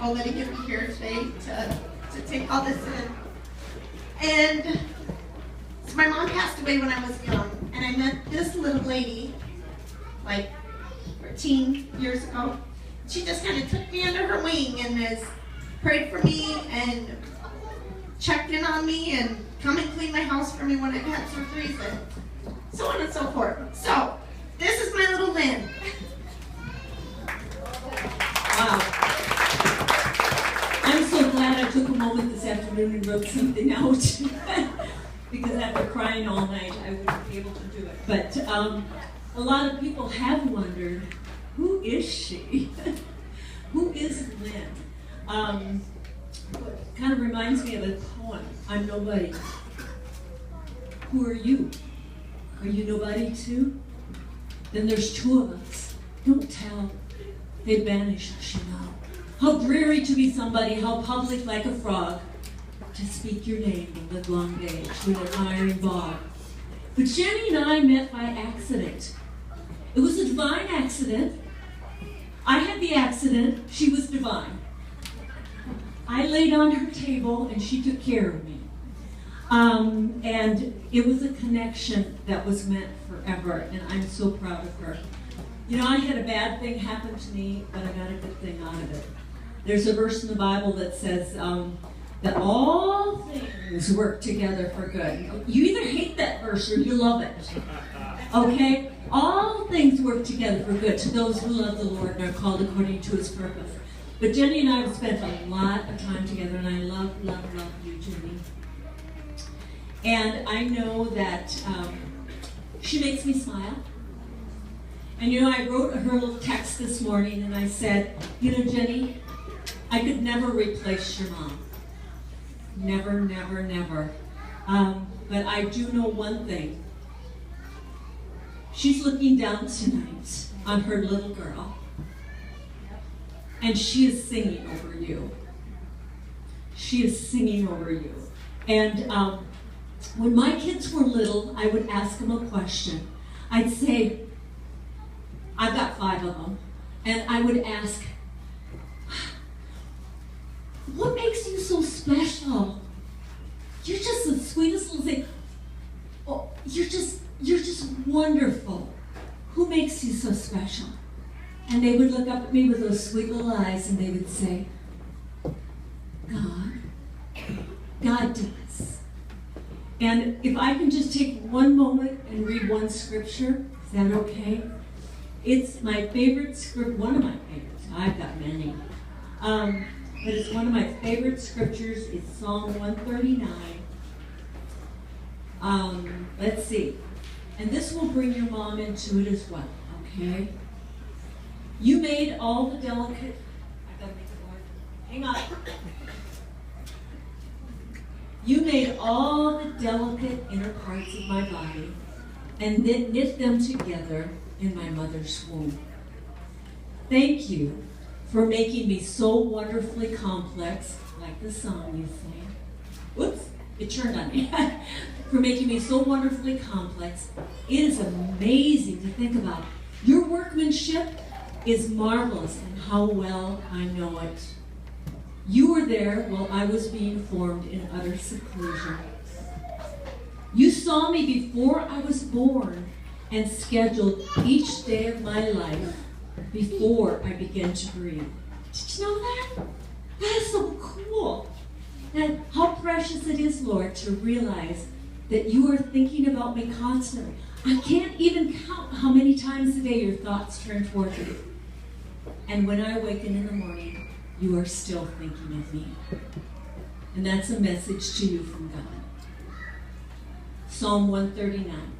grateful that he gave me here today to take all this in. And so my mom passed away when I was young, and I met this little lady like 13 years ago. She just kind of took me under her wing and has prayed for me and checked in on me and come and clean my house for me when I've had surgeries and so on and so forth. So, this is my little Lynn. Wow. I'm so glad I took a moment this afternoon and wrote something out. Because after crying all night, I wouldn't be able to do it. But a lot of people have wondered, who is she? Who is Lynn? Kind of reminds me of a poem, I'm Nobody. Who are you? Are you nobody too? Then there's two of us. Don't tell. They vanish, she know. How dreary to be somebody, how public like a frog. To speak your name in the long day to an admiring bog. But Jenny and I met by accident. It was a divine accident. I had the accident, she was divine. I laid on her table and she took care of me. And it was a connection that was meant forever, and I'm so proud of her. You know, I had a bad thing happen to me, but I got a good thing out of it. There's a verse in the Bible that says that all things work together for good. You either hate that verse or you love it. Okay? All things work together for good to those who love the Lord and are called according to his purpose. But Jenny and I have spent a lot of time together, and I love you, Jenny. And I know that she makes me smile. And you know, I wrote her a little text this morning, and I said, you know, Jenny, I could never replace your mom. Never, never, never. But I do know one thing. She's looking down tonight on her little girl. And she is singing over you. She is singing over you. And when my kids were little, I would ask them a question. I'd say, I've got 5 of them, and I would ask, what makes you so special? You're just the sweetest little thing. Oh, you're just wonderful. Who makes you so special? And they would look up at me with those sweet little eyes, and they would say, God. God does. And if I can just take one moment and read one scripture, is that okay? It's my favorite script, one of my favorites. I've got many. But it's one of my favorite scriptures. It's Psalm 139. Let's see. And this will bring your mom into it as well, okay? You made all the delicate... I gotta make it work. Hang on. You made all the delicate inner parts of my body and then knit them together in my mother's womb. Thank you for making me so wonderfully complex, like the song you sing. Whoops, it turned on me. For making me so wonderfully complex. It is amazing to think about. Your workmanship is marvelous, and how well I know it. You were there while I was being formed in utter seclusion. You saw me before I was born and scheduled each day of my life before I began to breathe. Did you know that? That is so cool. And how precious it is, Lord, to realize that you are thinking about me constantly. I can't even count how many times a day your thoughts turn toward me. And when I awaken in the morning, you are still thinking of me. And that's a message to you from God. Psalm 139.